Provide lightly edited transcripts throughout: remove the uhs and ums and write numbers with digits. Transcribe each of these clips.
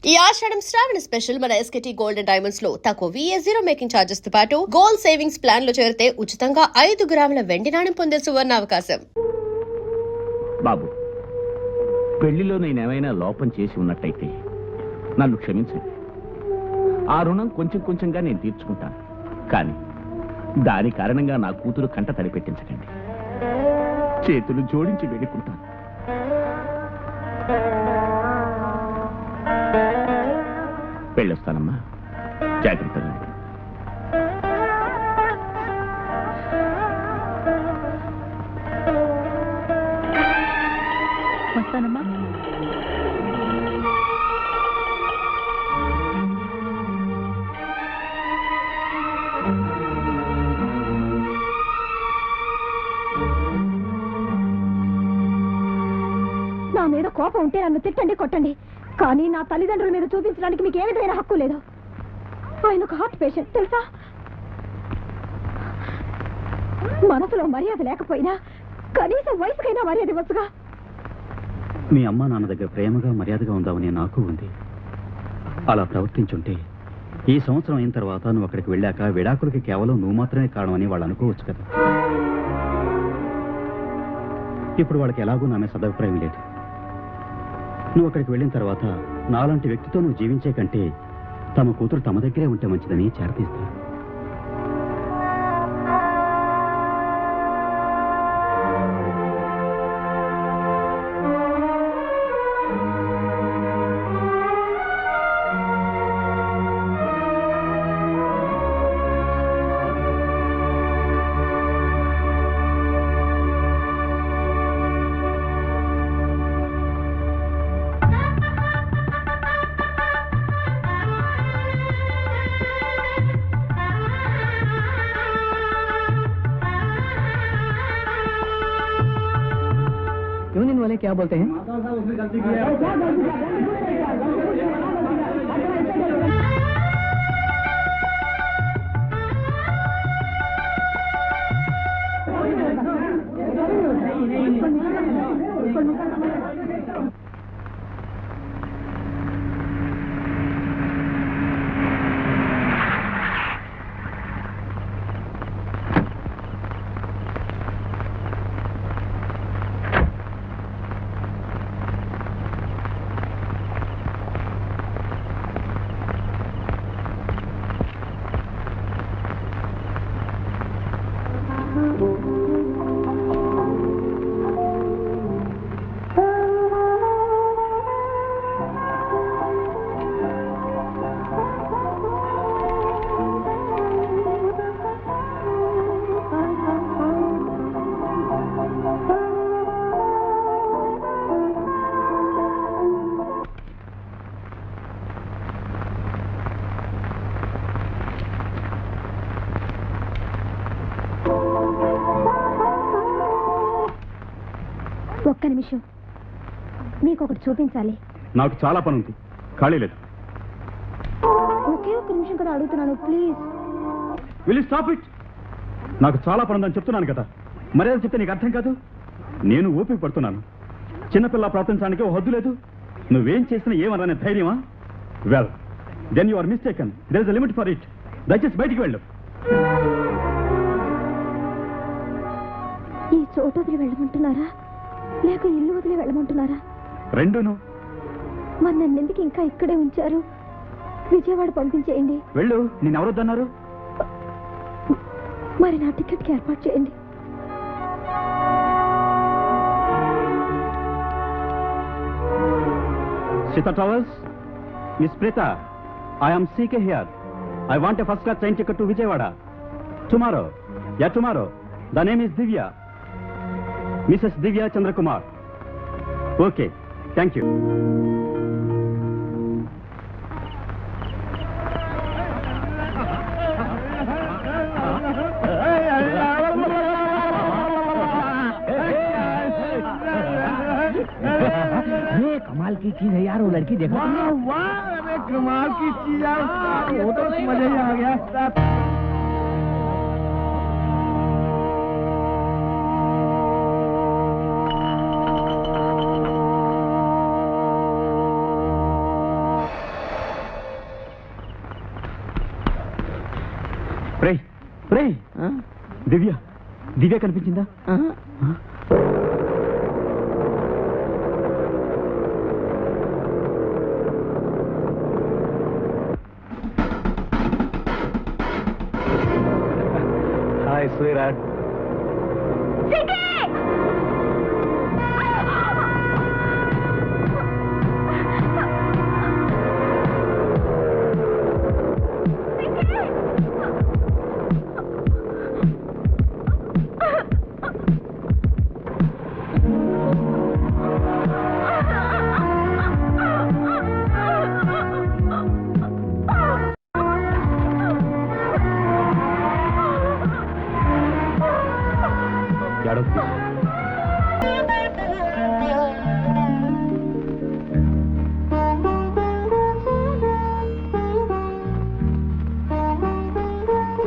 ఈ ఆషాఢం శ్రావణ స్పెషల్ మన ఎస్కేటీ gold and diamonds లో తక్కువ VA0 మేకింగ్ ఛార్జెస్ తో పాటు గోల్డ్ సేవింగ్స్ ప్లాన్ లో చేరితే ఉచితంగా 5 గ్రాముల వెండి నాణెం పొందే సువర్ణ అవకాశం. బాబు, పెళ్లిలో నేనేమైనా లోపం చేసి ఉన్నట్టయితే నన్ను క్షమించండి. ఆ రుణం కొంచెం కొంచెంగా నేను తీర్చుకుంటాను. కానీ దాని కారణంగా నా కూతురు కంట తడి పెట్టించకండి. చేతులు జోడించి వేడుకుంటాను. వెళ్ళొస్తానమ్మా, జాగ్రత్తగా. వస్తానమ్మా. నా మీద కోపం ఉంటే నన్ను తిట్టండి, కొట్టండి, కానీ నా తల్లిదండ్రుల మీద చూపించడానికి మీకు ఏ విధమైన హక్కు లేదు. ఆయన ఒక హార్ట్ పేషెంట్ తెలుసా. మనసులో మర్యాద లేకపోయినా కనీసం వయసుకైనా మర్యాద ఇవ్వచ్చుగా. మీ అమ్మా నాన్న దగ్గర ప్రేమగా మర్యాదగా ఉందామని నాకు ఉంది. అలా ప్రవర్తించుంటే ఈ సంవత్సరం అయిన తర్వాత నువ్వు అక్కడికి వెళ్ళాక విడాకులకి కేవలం నువ్వు మాత్రమే కారణమని వాళ్ళు అనుకోవచ్చు కదా. ఇప్పుడు వాళ్ళకి ఎలాగూ నా మీద సదభిప్రాయం లేదు. నువ్వు అక్కడికి వెళ్ళిన తర్వాత నాలాంటి వ్యక్తితో నువ్వు జీవించే కంటే తమ కూతురు తమ దగ్గరే ఉంటే మంచిదని చేరతీస్తాను. यूनियन वाले क्या बोलते हैं? ఒక్క నిమిషం, మీకు ఒకటి చూపించాలి. నాకు చాలా పని ఉంది, ఖాళీ లేదు. ఒకే ఒక్క నిమిషం కదా అడుగుతున్నాను, ప్లీజ్. Will stop it. నాకు చాలా పని ఉందని చెప్తున్నాను కదా. మర్యాద చెప్తే నీకు అర్థం కాదు. నేను ఓపిక పడుతున్నాను. చిన్నపిల్ల ప్రవర్తించడానికి ఓ హద్దు లేదు. నువ్వేం చేసినా ఏమననే ధైర్యమా? Well then you are mistaken. There is a limit for it. దయచేసి బయటికి వెళ్ళు. ఈ చోటు వదిలి వెళ్ళమంటున్నారా లేక ఇల్లు వదిలి వెళ్ళమంటున్నారా? రెండును. మరి నన్ను ఎందుకు ఇంకా ఇక్కడే ఉంచారు? విజయవాడ పంపించేయండి. వెళ్ళు. నేను ఎవరొద్దన్నారు? మరి నా టికెట్కి ఏర్పాటు చేయండి. Sita Towers, Miss Prita, I am CK here. I want a first class train ticket to Vijayawada. Tomorrow. Yeah, tomorrow. The name is Divya. Mrs. Divya Chandrakumar. Okay, thank you. ये कमाल की चीज है यार, वो लड़की देखो। वाह वाह, अरे कमाल की चीज यार, वो तो मजा ही आ गया। రే దివ్య దివ్య కనిపించిందా? హాయ్ స్వీరాట్.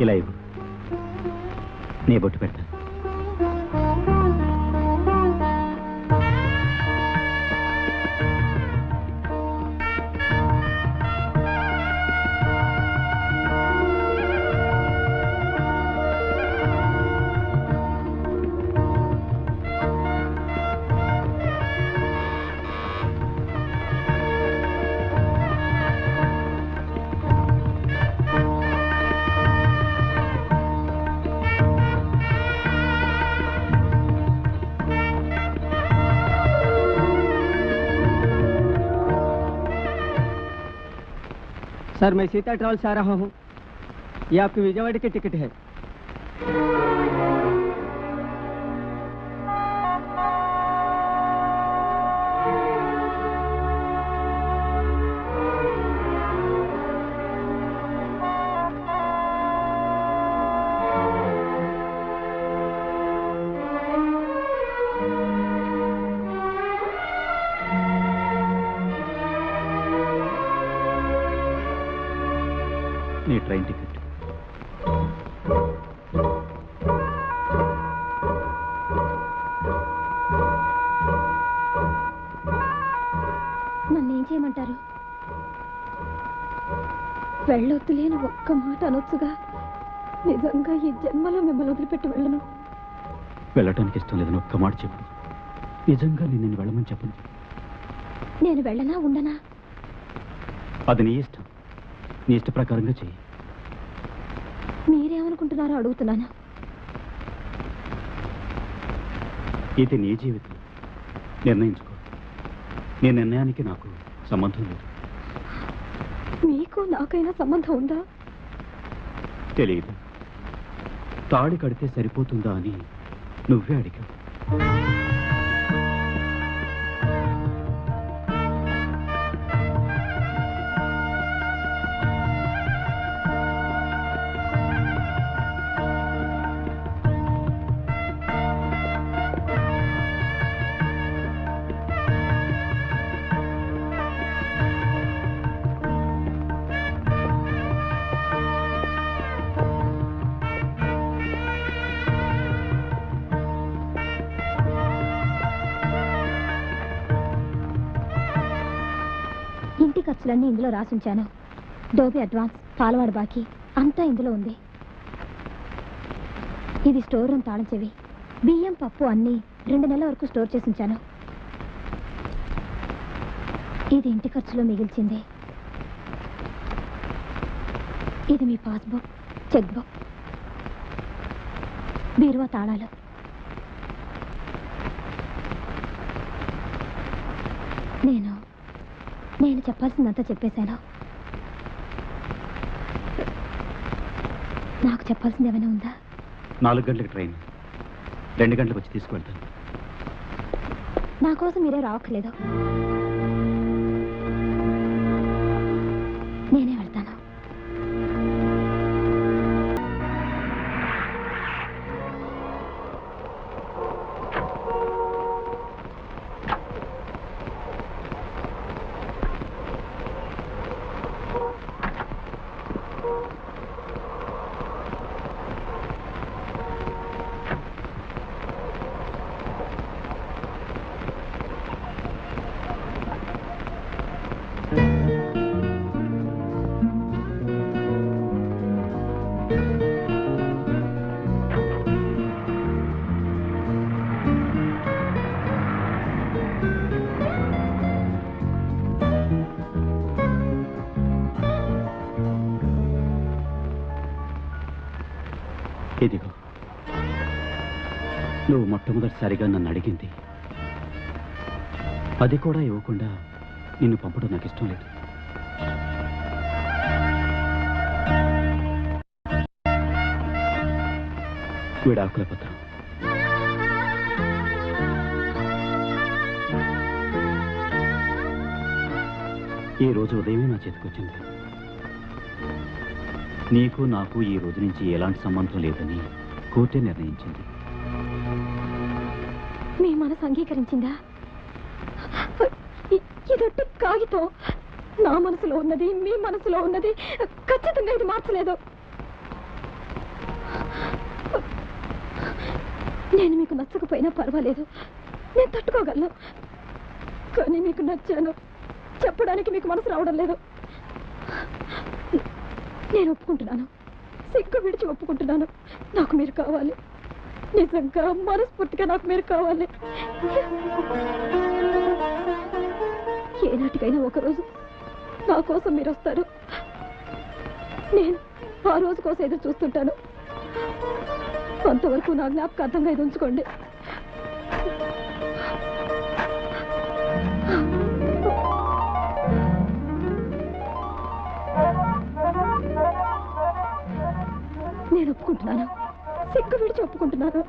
ఇలా ఇవ్వు, నీ బొట్టు పెడతా. सर मैं सीता ट्रैवल से आ रहा हूँ. ये आपकी विजयवाड़ा की टिकट है. నీ ట్రైన్ టికెట్. నన్నేం చేయమంటారు? వెళ్ళొద్దులేని ఒక్క మాట అనొచ్చుగా. నిజంగా ఈ జన్మలో మిమ్మల్ని వదిలిపెట్టి వెళ్ళను. వెళ్ళటానికి ఇష్టం లేదని ఒక్క మాట చెప్పు. నిజంగా నేను వెళ్ళమని చెప్పను. నేను వెళ్ళనా ఉండనా? అది నీ ఇష్టం. నీ ఇష్ట ప్రకారంగా చెయ్యి. మీరేమనుకుంటున్నారో అడుగుతున్నాను. ఇది నీ జీవితం, నిర్ణయించుకో. నీ నిర్ణయానికి నాకు సంబంధం లేదు. మీకు నాకైనా సంబంధం ఉందా? తెలియదు. తాళి కడితే సరిపోతుందా అని నువ్వే అడిగావు. ఇంటి ఖర్చులన్నీ ఇందులో రాసుంచాను. డోబీ అడ్వాన్స్, పాలవాడు బాకీ అంతా ఇందులో ఉంది. ఇది స్టోర్ రూమ్ తాళం చెవి. బియ్యం పప్పు అన్నీ 2 నెలల వరకు స్టోర్ చేసి ఉంచాను. ఇది ఇంటి ఖర్చులో మిగిల్చింది. ఇది మీ పాస్బుక్, చెక్ బుక్, బీరువా తాళాలు. నేను చెప్పాల్సిందంతా చెప్పేశాను. నాకు చెప్పాల్సింది ఏమైనా ఉందా? 4 గంటలకు ట్రైన్, 2 గంటలకు వచ్చి తీసుకువెళ్తాను. నా కోసం మీరే రావక్కర్లేదు. నేనే వెళ్తాను. ఇదిగో నువ్వు మొట్టమొదటిసారిగా నన్ను అడిగింది. అది కూడా ఇవ్వకుండా నిన్ను పంపడం నాకు ఇష్టం లేదు. విడాకుల పత్రం. ఈ రోజు ఉదయమే నా చేతికొచ్చింది. నీకు నాకు ఈ రోజు నుంచి ఎలాంటి సంబంధం లేదని కోర్టే నిర్ణయించింది. మీ మనసు అంగీకరించిందా? ఇదొట్టి కాగితం. నా మనసులో ఉన్నది, మీ మనసులో ఉన్నది ఖచ్చితంగా ఇది మార్చలేదు. నేను మీకు నచ్చకపోయినా పర్వాలేదు, నేను తట్టుకోగలను. కానీ మీకు నచ్చాను చెప్పడానికి మీకు మనసు రావడం లేదు. నేను ఒప్పుకుంటున్నాను, సిగ్గు విడిచి ఒప్పుకుంటున్నాను. నాకు మీరు కావాలి, నిజంగా మనస్ఫూర్తిగా నాకు మీరు కావాలి. ఏనాటికైనా ఒకరోజు నా కోసం మీరు వస్తారు. నేను ఆ రోజు కోసం ఎదురు చూస్తుంటాను. అంతవరకు నా జ్ఞాపకార్థంగా ఇది ఉంచుకోండి. నేను ఒప్పుకుంటున్నాను, సిగ్గు విడిచి ఒప్పుకుంటున్నాను.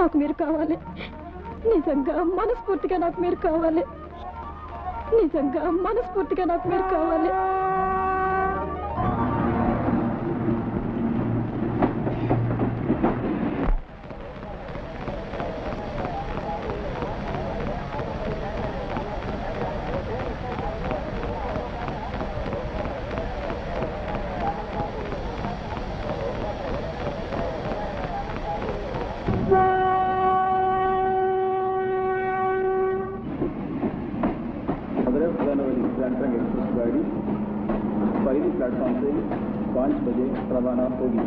నాకు మీరు కావాలి, నిజంగా మనస్ఫూర్తిగా నాకు మీరు కావాలి. నిజంగా మనస్ఫూర్తిగా నాకు మీరు కావాలి. गाड़ी पहली प्लेटफॉर्म से 5 बजे रवाना होगी।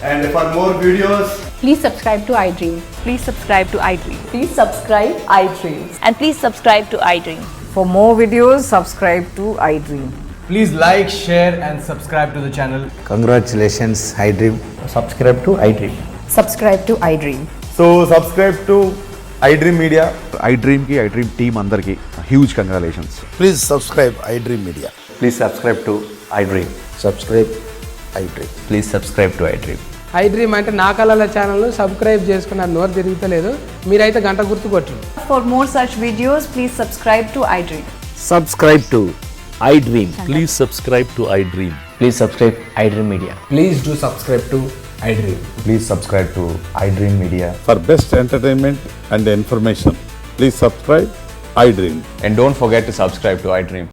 And for more videos, please subscribe to iDream. Please subscribe to iDream. Please subscribe iDream. And please subscribe to iDream. For more videos, subscribe to iDream. please like, share and subscribe to the channel. Congratulations, iDream. Subscribe to iDream. Subscribe to iDream. So subscribe to iDream Media. iDream ki iDream team andarki huge congratulations. Please subscribe iDream Media. Please subscribe to iDream. Subscribe iDream. Please subscribe to iDream. iDream అంటే నా కళల channel subscribe చేసుకున్న నోరు తిరుగుతలేదు. మీరైతే గంట గుర్తు కొట్టండి. For more such videos, please subscribe to iDream. Subscribe to iDream. Please subscribe to iDream. Please subscribe iDream Media. Please do subscribe to iDream. Please subscribe to iDream Media. For best entertainment and information, please subscribe iDream. And don't forget to subscribe to iDream.